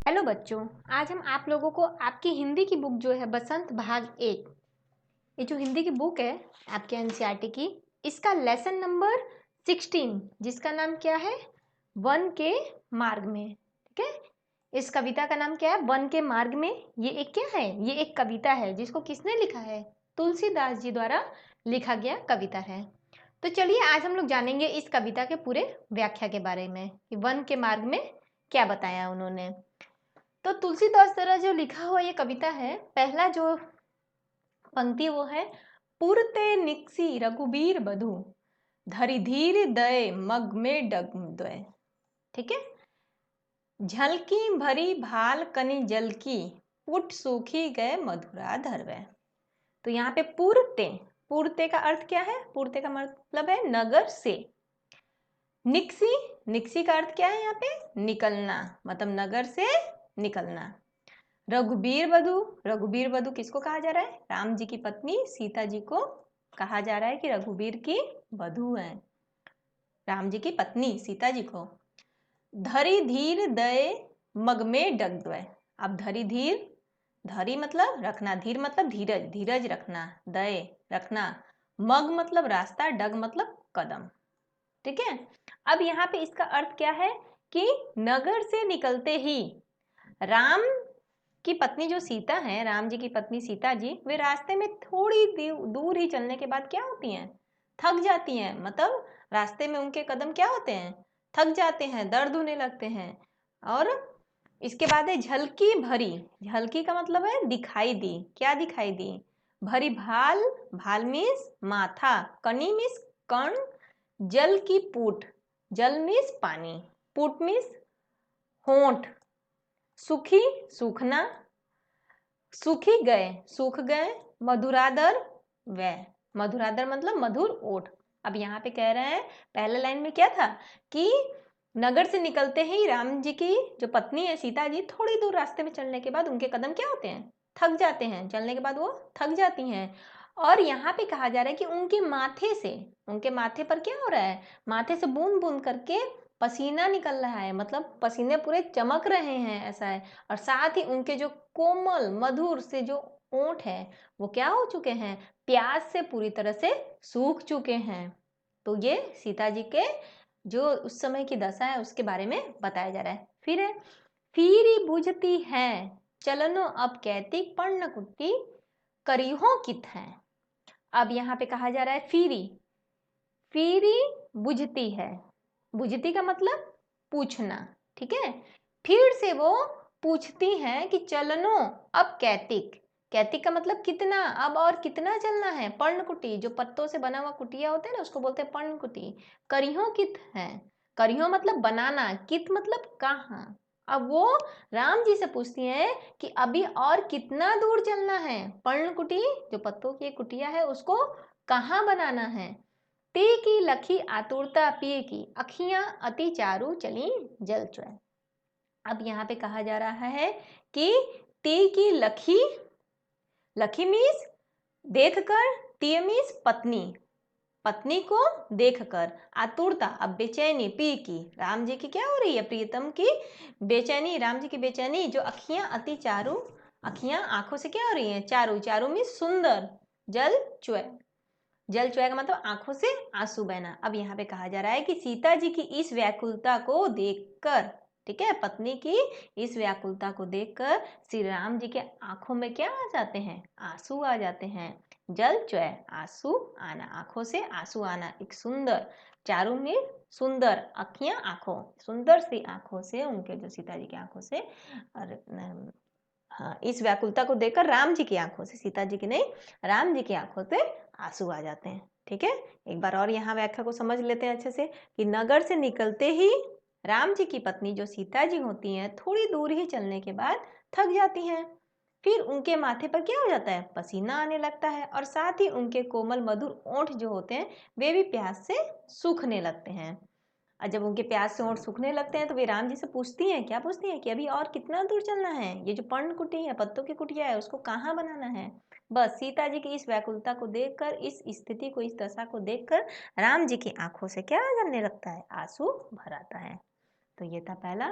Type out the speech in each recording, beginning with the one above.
Hello बच्चों, आज हम आप लोगों को आपकी हिंदी की बुक जो है बसंत भाग 1, ये जो हिंदी की बुक है आपके एनसीईआरटी की, इसका लेसन नंबर 16 जिसका नाम क्या है, वन के मार्ग में। ठीक है, इस कविता का नाम क्या है, वन के मार्ग में। ये एक क्या है, ये एक कविता है जिसको किसने लिखा है, तुलसीदास जी द्वारा लिखा गया कविता है। तो चलिए आज हम लोग जानेंगे इस कविता के पूरे व्याख्या के बारे में कि वन के मार्ग में क्या बताया उन्होंने। तो तुलसीदास द्वारा जो लिखा हुआ ये कविता है, पहला जो पंक्ति वो है, पुरते निक्सी रघुबीर बधु धरि धीर दय मग में डग द्वय। ठीक है, झलकी भरी भाल कनि जल की पुट सूखी गए मधुरा धरवे। तो यहाँ पे पुरते, पुरते का अर्थ क्या है, पुरते का मतलब है नगर से। निक्सी, निक्सी का अर्थ क्या है यहाँ पे, निकलना, मतलब नगर से निकलना। रघुबीर वधु, रघुबीर वधु किसको कहा जा रहा है, राम जी की पत्नी सीता जी को कहा जा रहा है कि रघुबीर की वधु है, राम जी की पत्नी सीता जी को। धरि धीर दय मग में डग द्वय। अब धरि धीर, धरि मतलब रखना, धीर मतलब धीरज, धीरज रखना, दय रखना, मग मतलब रास्ता, डग मतलब कदम। ठीक है, अब यहाँ पे इसका अर्थ क्या है कि नगर से निकलते ही राम की पत्नी जो सीता है, राम जी की पत्नी सीता जी, वे रास्ते में थोड़ी दूर ही चलने के बाद क्या होती हैं, थक जाती हैं। मतलब रास्ते में उनके कदम क्या होते हैं, थक जाते हैं, दर्द होने लगते हैं। और इसके बाद है झलकी भरी, झलकी का मतलब है दिखाई दी, क्या दिखाई दी, भरी भाल, भाल मीन्स माथा, कनी मीन्स कर्ण, जल की पूट, जल मीन्स पानी, पूट मीन्स होंठ, सूखी सूखना, सूखी गए सूख गए, मधुरादर व, मधुरादर मतलब मधुर ओठ। अब यहाँ पे कह रहे हैं, पहले लाइन में क्या था कि नगर से निकलते ही राम जी की जो पत्नी है सीता जी, थोड़ी दूर रास्ते में चलने के बाद उनके कदम क्या होते हैं, थक जाते हैं, चलने के बाद वो थक जाती हैं। और यहाँ पे कहा जा रहा है कि उनके माथे से, उनके माथे पर क्या हो रहा है, माथे से बूंद बूंद करके पसीना निकल रहा है, मतलब पसीने पूरे चमक रहे हैं ऐसा है। और साथ ही उनके जो कोमल मधुर से जो ओंठ है वो क्या हो चुके हैं, प्यास से पूरी तरह से सूख चुके हैं। तो ये सीता जी के जो उस समय की दशा है उसके बारे में बताया जा रहा है। फिर है, फिरी बुझती है चलनो अब कैतिक पर्ण कुट्टी करिहो कित है। अब यहाँ पे कहा जा रहा है फिरी, फिरी बुझती है, बुझती का मतलब पूछना। ठीक है, फिर से वो पूछती हैं कि चलनो अब कैतिक, कैतिक का मतलब कितना, अब और कितना चलना है, पर्णकुटी जो पत्तों से बना हुआ कुटिया होता है ना उसको बोलते हैं पर्णकुटी। करियो कित है, करियो मतलब बनाना, कित मतलब कहाँ। अब वो राम जी से पूछती हैं कि अभी और कितना दूर चलना है, पर्णकुटी जो पत्तों की कुटिया है उसको कहाँ बनाना है। ती की लखी आतुरता पिए की अखियां अति चारु चली जल चुए। अब यहाँ पे कहा जा रहा है कि ती की लखी, लखी मीन्स देखकर, ती मीन्स पत्नी, पत्नी को देखकर, आतुरता अब बेचैनी, पी की राम जी की क्या हो रही है, प्रियतम की बेचैनी, राम जी की बेचैनी, जो अखियां अति चारु, अखियां आंखों से क्या हो रही हैं, चारु, चारु मीन्स सुंदर, जल चुए, जल चुआ का मतलब आंखों से आंसू बहना। अब यहाँ पे कहा जा रहा है कि सीता जी की इस व्याकुलता को देखकर, ठीक है, पत्नी की इस व्याकुलता को देखकर श्री राम जी के आंखों में क्या आ जाते हैं, आंसू आ जाते हैं। जल चुए आंसू आना, आंखों से आंसू आना, एक सुंदर, चारों में सुंदर, अखियां आंखों, सुंदर सी आंखों से, उनके जो सीता जी की आंखों से, और हाँ, इस व्याकुलता को देखकर राम जी की आंखों से, सीता जी की नहीं, राम जी की आंखों से आंसू आ जाते हैं। ठीक है, एक बार और यहाँ व्याख्या को समझ लेते हैं अच्छे से कि नगर से निकलते ही राम जी की पत्नी जो सीता जी होती हैं, थोड़ी दूर ही चलने के बाद थक जाती हैं। फिर उनके माथे पर क्या हो जाता है, पसीना आने लगता है, और साथ ही उनके कोमल मधुर ओंठ जो होते हैं वे भी प्यास से सूखने लगते हैं। और जब उनके प्यास से होंठ सूखने लगते हैं तो वे राम जी से पूछती हैं, क्या पूछती हैं कि अभी और कितना दूर चलना है, ये जो पर्ण कुटी है, पत्तों की कुटिया है, उसको कहाँ बनाना है। बस सीता जी की इस व्याकुलता को देखकर, इस स्थिति को, इस दशा को देखकर राम जी की आंखों से क्या करने लगता है, आंसू भर आता है। तो ये था पहला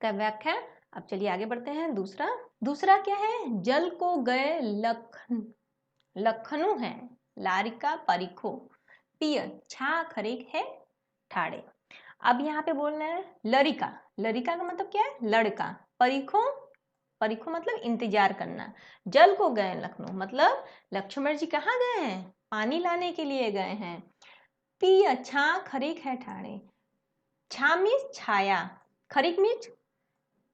का व्याख्या, अब चलिए आगे बढ़ते हैं। दूसरा क्या है, जल को गए लखनऊ है, लारिका परिखो, पिय छा खरीक है ठाड़े। अब यहाँ पे बोलना है लरिका, लरिका का मतलब क्या है, लड़का। परिखो, परिखो मतलब इंतजार करना। जल को गए लखनऊ मतलब लक्ष्मण जी कहाँ गए हैं, पानी लाने के लिए गए हैं। पिय छा खरीक है ठाड़े, छा मीन्स छाया, खरीक मीन्स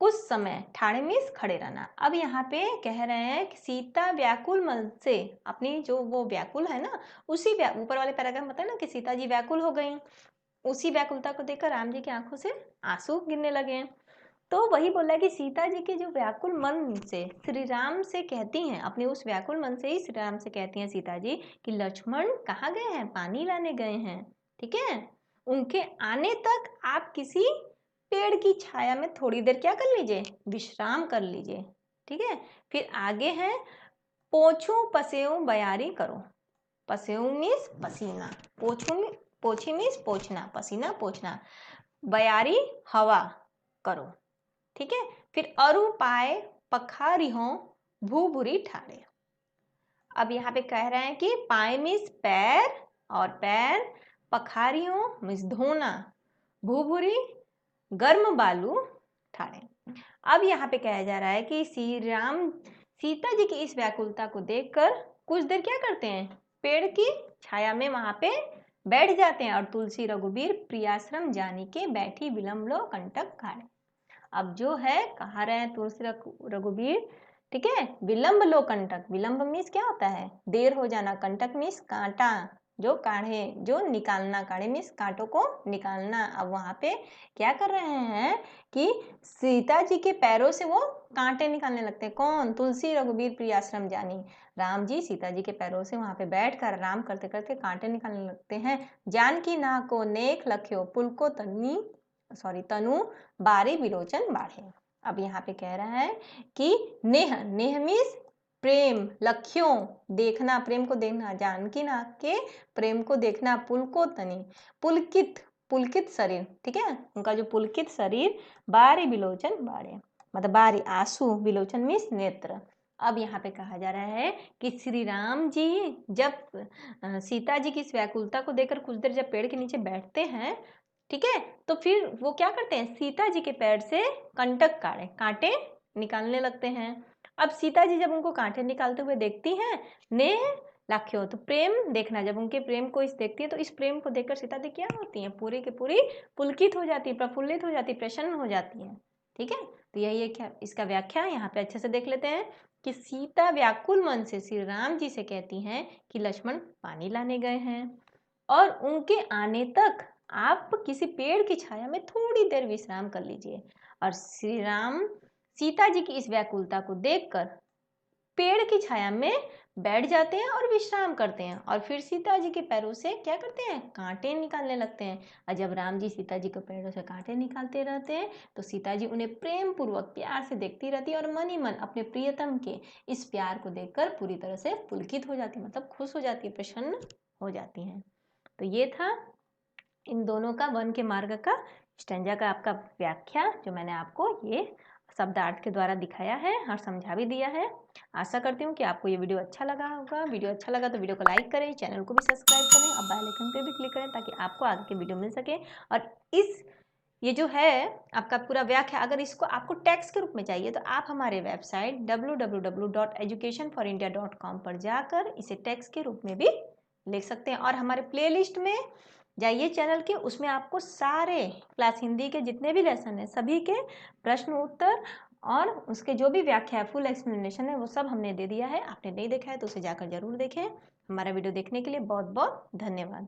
कुछ समय, ठाड़े मीन्स खड़े रहना। अब यहाँ पे कह रहे हैं कि सीता व्याकुल मन से, अपनी जो वो व्याकुल है ना, उसी ऊपर वाले पैराग्राफ में बताया ना कि सीता जी व्याकुल हो गई, उसी व्याकुलता को देखकर राम जी की आंखों से आंसू गिरने लगे। तो वही बोला कि सीता जी के जो व्याकुल मन से श्री राम से कहती हैं, अपने उस व्याकुल मन से ही श्री राम से कहती हैं सीता जी कि लक्ष्मण कहाँ गए हैं, पानी लाने गए हैं। ठीक है, उनके आने तक आप किसी पेड़ की छाया में थोड़ी देर क्या कर लीजिए, विश्राम कर लीजिए। ठीक है, फिर आगे है पोछू पसेऊ बयारी करो। पसेऊ मीन्स पसीना, पोछी मीन्स पोछना, पसीना पोछना, बयारी हवा करो। ठीक है, फिर अरु पाए पखारी हो भूभुरी ठाड़े। अब यहाँ पे कह रहे हैं कि पाए मीन्स पैर और पैर, पखारियों मीन्स धोना, भूभुरी गर्म बालू ठाड़े। अब यहाँ पे कहा जा रहा है कि श्री राम सीता जी की इस व्याकुलता को देखकर कुछ देर क्या करते हैं, पेड़ की छाया में वहां पे बैठ जाते हैं। और तुलसी रघुबीर प्रियाश्रम जानी के बैठी विलम्ब लो कंटक खाड़े। अब जो है कहा रहे हैं तुलसी रघुबीर, ठीक है, विलम्ब लो कंटक, विलम्ब मीन्स क्या होता है, देर हो जाना, कंटक मीन्स कांटा, जो काढ़े, जो निकालना, काढ़े मीन्स कांटों को निकालना। अब वहां पे क्या कर रहे हैं कि सीता जी के पैरों से वो कांटे निकालने लगते हैं। कौन, तुलसी रघुबीर प्रियाश्रम जानी, राम जी सीता जी के पैरों से वहां पे बैठकर आराम करते करते कांटे निकालने लगते हैं। जानकी ना को नेक लख्यो पुल को तनु बारी विलोचन बाढ़े। अब यहाँ पे कह रहा है कि नेह, नेह मीन्स प्रेम, लख्यों देखना, प्रेम को देखना, जानकी ना के प्रेम को देखना, पुल को तनी पुलकित, पुलकित शरीर, ठीक है, उनका जो पुलकित शरीर, बारी विलोचन बाड़े मतलब बारी आंसू, विलोचन मीन्स नेत्र। अब यहाँ पे कहा जा रहा है कि श्री राम जी जब सीता जी की इस व्याकुलता को देखकर कुछ देर जब पेड़ के नीचे बैठते हैं, ठीक है, तो फिर वो क्या करते हैं, सीता जी के पैर से कंटक कांटे निकालने लगते हैं। अब सीता जी जब उनको कांटे निकालते हुए देखती हैं, ने लाख्यो तो प्रेम देखना, जब उनके प्रेम को इस देखती है तो इस प्रेम को देखकर सीता जी क्या होती हैं, पूरी की पूरी पुलकित हो जाती है, प्रफुल्लित हो जाती है, प्रसन्न हो जाती है। ठीक है, तो यही है क्या इसका व्याख्या यहाँ पे अच्छे से देख लेते हैं कि सीता व्याकुल मन से श्री राम जी से कहती हैं कि लक्ष्मण पानी लाने गए हैं और उनके आने तक आप किसी पेड़ की छाया में थोड़ी देर विश्राम कर लीजिए। और श्री राम सीता जी की इस व्याकुलता को देखकर पेड़ की छाया में बैठ जाते हैं और विश्राम करते हैं। और फिर सीता जी के पैरों से क्या करते हैं, कांटे निकालने लगते हैं। और जब राम जी सीता जी के पैरों से कांटे निकालते रहते हैं तो सीता जी उन्हें प्रेम पूर्वक प्यार से देखती रहती है और मन ही मन अपने प्रियतम के इस प्यार को देखकर पूरी तरह से पुलकित हो जाती है, मतलब खुश हो जाती है, प्रसन्न हो जाती हैं। तो ये था इन दोनों का वन के मार्ग का स्टैंजा का आपका व्याख्या, जो मैंने आपको ये शब्दार्थ के द्वारा दिखाया है और समझा भी दिया है। आशा करती हूँ कि आपको ये वीडियो अच्छा लगा होगा। वीडियो अच्छा लगा तो वीडियो को लाइक करें, चैनल को भी सब्सक्राइब करें और बेल आइकन पे भी क्लिक करें ताकि आपको आगे के वीडियो मिल सके। और ये जो है आपका पूरा व्याख्या, अगर इसको आपको टेक्स्ट के रूप में चाहिए तो आप हमारे वेबसाइट www.educationforindia.com पर जाकर इसे टेक्स्ट के रूप में भी लिख सकते हैं। और हमारे प्लेलिस्ट में जाइए चैनल के, उसमें आपको सारे क्लास हिंदी के जितने भी लेसन हैं सभी के प्रश्न उत्तर और उसके जो भी व्याख्या है, फुल एक्सप्लेनेशन है, वो सब हमने दे दिया है। आपने नहीं देखा है तो उसे जाकर जरूर देखें। हमारा वीडियो देखने के लिए बहुत बहुत धन्यवाद।